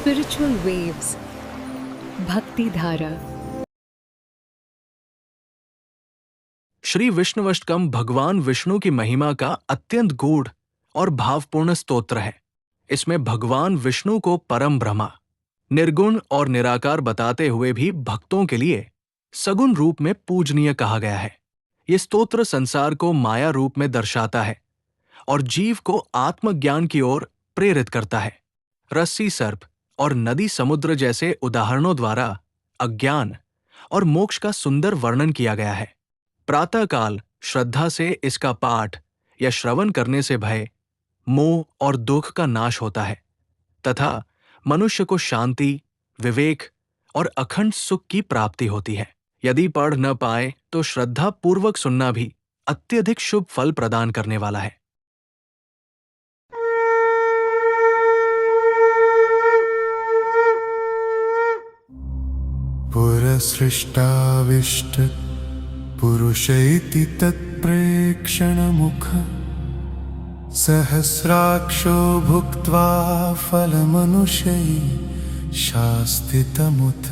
Spiritual waves. Bhakti Dhara. Shri विष्णुवष्टकम भगवान विष्णु की महिमा का अत्यंत गूढ़ और भावपूर्ण स्तोत्र है। इसमें भगवान विष्णु को परम ब्रह्मा, निर्गुण और निराकार बताते हुए भी भक्तों के लिए सगुण रूप में पूजनीय कहा गया है। ये स्तोत्र संसार को माया रूप में दर्शाता है और जीव को आत्मज्ञान की ओर प्रेरित करता है। रस्सी सर्प और नदी समुद्र जैसे उदाहरणों द्वारा अज्ञान और मोक्ष का सुंदर वर्णन किया गया है। प्रातःकाल श्रद्धा से इसका पाठ या श्रवण करने से भय, मोह और दुख का नाश होता है तथा मनुष्य को शांति, विवेक और अखंड सुख की प्राप्ति होती है। यदि पढ़ न पाए तो श्रद्धा पूर्वक सुनना भी अत्यधिक शुभ फल प्रदान करने वाला है। पुरसृष्टाविष्ट पुरुषैति तत्प्रेक्षणमुख सहस्राक्षो भुक्त्वा फलमनुष्यै शास्तितमुत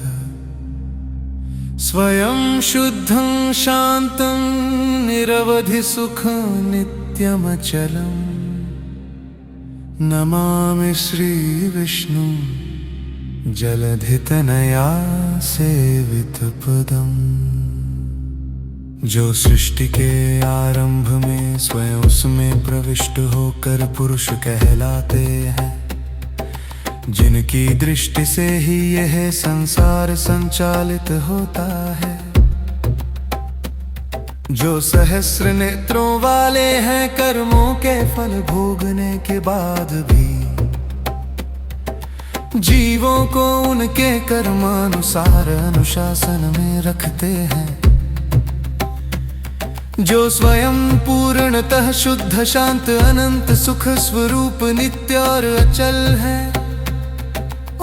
स्वयं शुद्धं शान्तं निरवधि सुखं नित्यमचलं नमामि श्रीविष्णुं जलधितनया सेवितपदम्। जो सृष्टि के आरंभ में स्वयं उसमें प्रविष्ट होकर पुरुष कहलाते हैं, जिनकी दृष्टि से ही यह संसार संचालित होता है, जो सहस्र नेत्रों वाले हैं, कर्मों के फल भोगने के बाद भी जीवों को उनके कर्मानुसार अनुशासन में रखते हैं, जो स्वयं पूर्णतः शुद्ध शांत अनंत सुख स्वरूप नित्य और अचल है,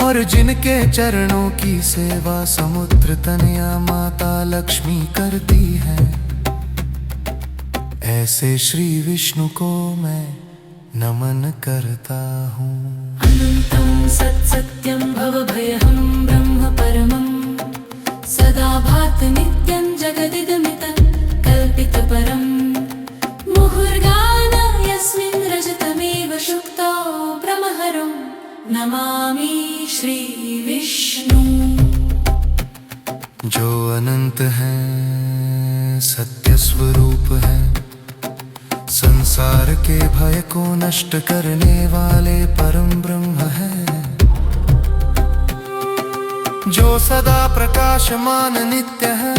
और जिनके चरणों की सेवा समुद्र तनया माता लक्ष्मी करती है, ऐसे श्री विष्णु को मैं नमन करता हूँ। अनन्तं सत्सत्यं भवभयहं ब्रह्म परमं सदा भाति नित्यं जगदिदमितं कल्पितपरं मुहुर्गान यस्मिन् रजतमेव शुक्तो ब्रह्महरं नमामि श्री विष्णु। जो अनंत है, सत्य स्वरूप है, संसार के भय को नष्ट करने वाले परम ब्रह्म है, जो सदा प्रकाशमान नित्य है,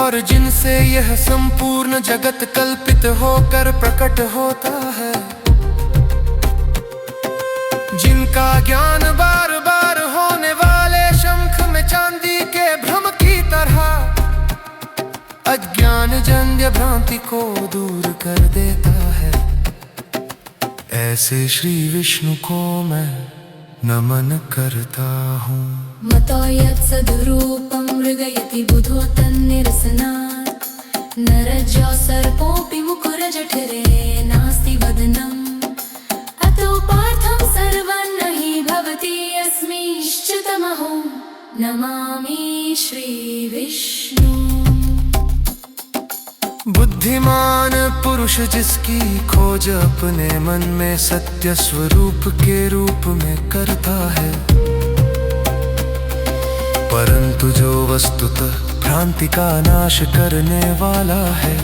और जिनसे यह संपूर्ण जगत कल्पित होकर प्रकट होता है, जिनका ज्ञान बार बार होने वाले शंख में चांदी के भ्रम की तरह अज्ञान जन्य भ्रांति को दूर कर देता है, ऐसे श्री विष्णु को मैं नमन करता हूँ। मतो यत्सद्रूपं मृगयति बुधो तन्निरसनात् नरजो सर्पोऽपि मुकुरजठरे नास्ति वदनम् अतो पार्थं सर्वं न हि भवति अस्मिश्च्युतमहो नमामि श्री विष्णु। बुद्धिमान पुरुष जिसकी खोज अपने मन में सत्य स्वरूप के रूप में करता है, परंतु जो वस्तुतः भ्रांति का नाश करने वाला है,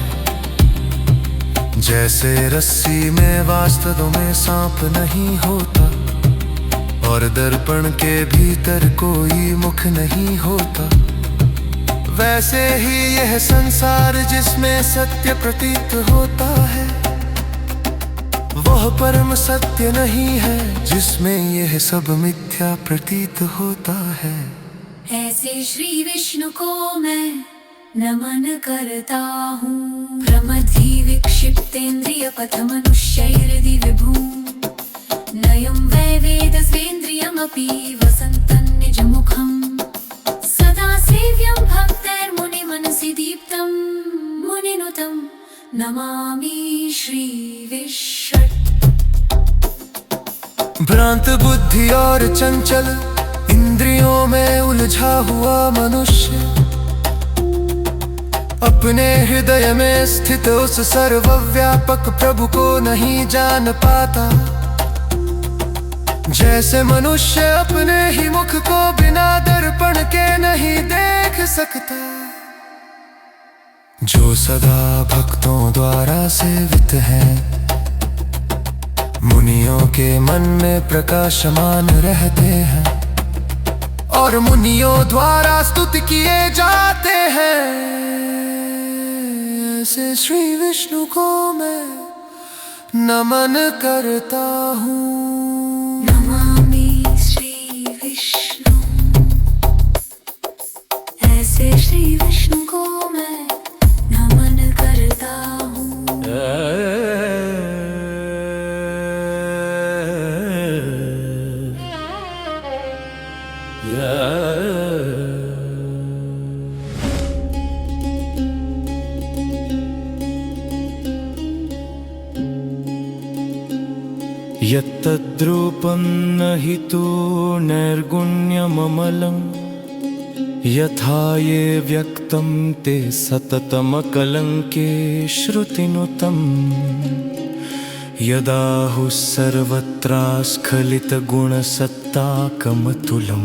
जैसे रस्सी में वास्तव में सांप नहीं होता और दर्पण के भीतर कोई मुख नहीं होता, वैसे ही यह संसार जिसमें सत्य प्रतीत होता है, वह परम सत्य नहीं है जिसमें यह सब मिथ्या प्रतीत होता है। ऐसे श्री विष्णु को मैं नमन करता हूँ। प्रमथि विक्षिप्तेन्द्रिय पथ मनुष्यैर्हृदि विभुं नयं वै वेद स्वेन्द्रियमपि वसन्तं निजमुखम् सदा सेव्यं भक्तैर्मुनि मनसि दीप्तं मुनिनुतं नमामि श्री विष्णु। भ्रांत बुद्धि और चंचल इंद्रियों में उलझा हुआ मनुष्य अपने हृदय में स्थित उस सर्वव्यापक प्रभु को नहीं जान पाता। जैसे मनुष्य अपने ही मुख को बिना दर्पण के नहीं देख सकता, जो सदा भक्तों द्वारा सेवित है, मुनियों के मन में प्रकाशमान रहते हैं और मुनियों द्वारा स्तुति किए जाते हैं। ऐसे श्री विष्णु को मैं नमन करता हूँ। नमामि श्री विष्णु, ऐसे श्री विष्णु को मैं नमन करता हूँ। यत्तद्रूपं न हि तु नैर्गुण्यममलं, यथा ये व्यक्तं ते सततमकलङ्के श्रुतिनुतं। यदाहुः सर्वत्रास्खलितगुणसत्ताकमतुलं,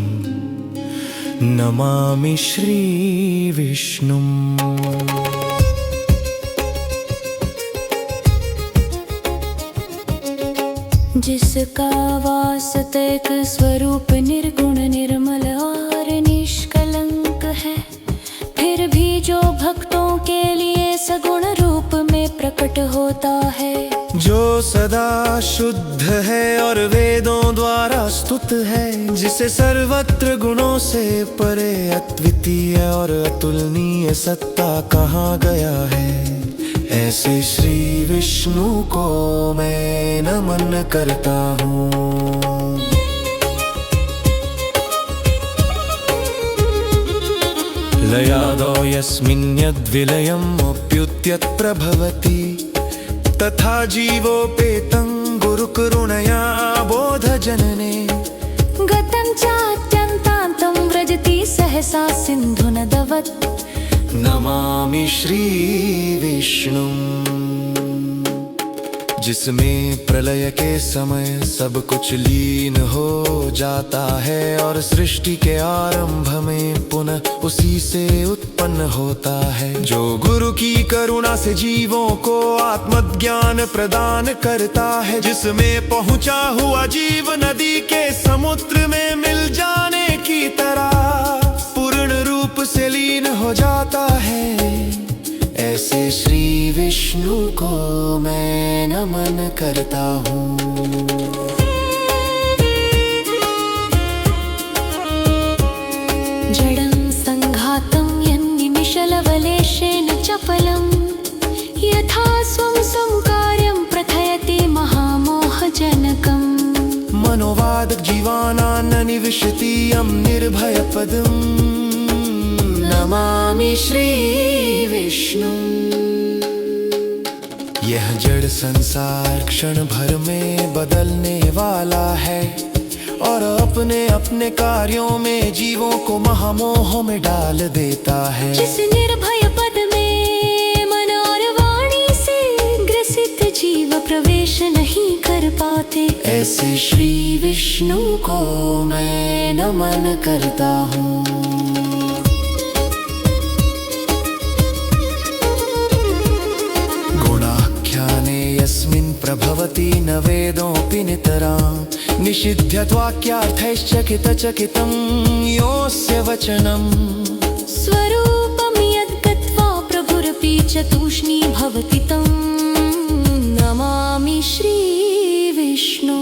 नमामि श्रीविष्णुम्। जिसका वास्तविक स्वरूप निर्गुण निर्मल और निष्कलंक है, फिर भी जो भक्तों के लिए सगुण रूप में प्रकट होता है। जो सदा शुद्ध है और वेदों द्वारा स्तुत है, जिसे सर्वत्र गुणों से परे अद्वितीय और अतुलनीय सत्ता कहा गया है, ऐसे श्री विष्णु को मैं नमन करता हूँ। लयादौ यस्मिन्यद्विलयम् अप्युत्यत् प्रभवति, तथा जीवोपेतं गुरुकरुणया बोधजनने। गतं चात्यन्तान्तं व्रजति सहसा सिन्धुनदवत्, नमामि श्रीविष्णुम्। जिसमें प्रलय के समय सब कुछ लीन हो जाता है और सृष्टि के आरंभ में पुनः उसी से उत्पन्न होता है। जो गुरु की करुणा से जीवों को आत्मज्ञान प्रदान करता है, जिसमें पहुंचा हुआ जीव नदी के समुद्र में मिल जाने की तरह पूर्ण रूप से लीन हो जाता है, ऐसे श्री विष्णु को मैं नमन करता हूँ। जडं संघातं यन्निमिषलवलेशेन चपलं, यथा स्वं संकार्यं प्रथयति महामोहजनकम्। मनोवाद जीवानां निविशति यं निर्भयपदम्, नमामि श्री विष्णु। यह जड़ संसार क्षण भर में बदलने वाला है और अपने अपने कार्यों में जीवों को महामोह में डाल देता है। जिस निर्भय पद में मन और वाणी से ग्रसित जीव प्रवेश नहीं कर पाते, ऐसे श्री विष्णु को मैं नमन करता हूँ। यस्मिन् प्रभवति न वेदोऽपि नितरां, निषिध्यत्वाक्यार्थैश्च कितचकितं योऽस्य वचनम्। स्वरूपं यद्गत्वा प्रभुरपि च तूष्णी भवति तं, नमामि श्रीविष्णु।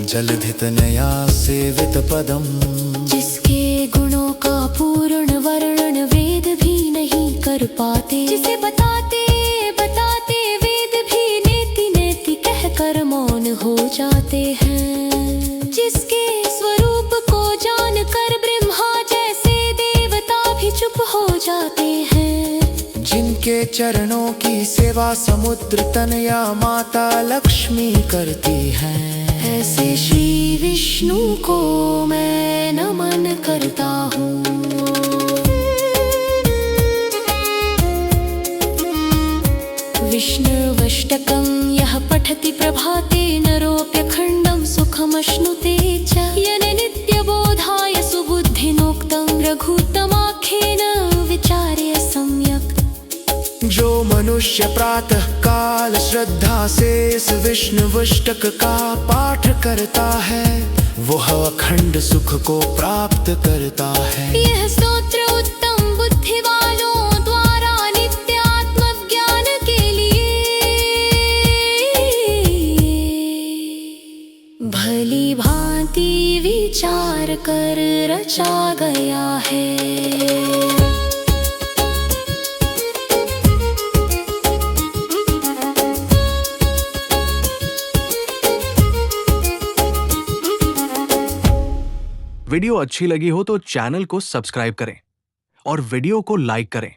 जलधितनया सेवित पदम्, जिसके गुणों का पूर्ण वर्णन वेद भी नहीं कर पाते, जिसे बताते बताते वेद भी नेति नेति कहकर मौन हो जाते हैं। जिसके स्वरूप को जानकर ब्रह्मा जैसे देवता भी चुप हो जाते हैं। जिनके चरणों की सेवा समुद्र तनया माता लक्ष्मी करती हैं, ऐसे श्री विष्णु को मैं नमन करता हूँ। विष्णुवष्टकं यः पठति प्रभाते नरोऽप्यखण्डं सुखमश्नुते च येन नित्यबोधाय सुबुद्धिनोक्तं रघुत्तमाख्येन विचार्य सम्यक्। जो मनुष्य प्रातः काल श्रद्धा से इस विष्णुवष्टक का पाठ करता है वह अखंड सुख को प्राप्त करता है। यह स्तोत्र उत्तम बुद्धि वालों द्वारा नित्य आत्मज्ञान के लिए भली भांति विचार कर रचा गया है। वीडियो अच्छी लगी हो तो चैनल को सब्सक्राइब करें और वीडियो को लाइक करें।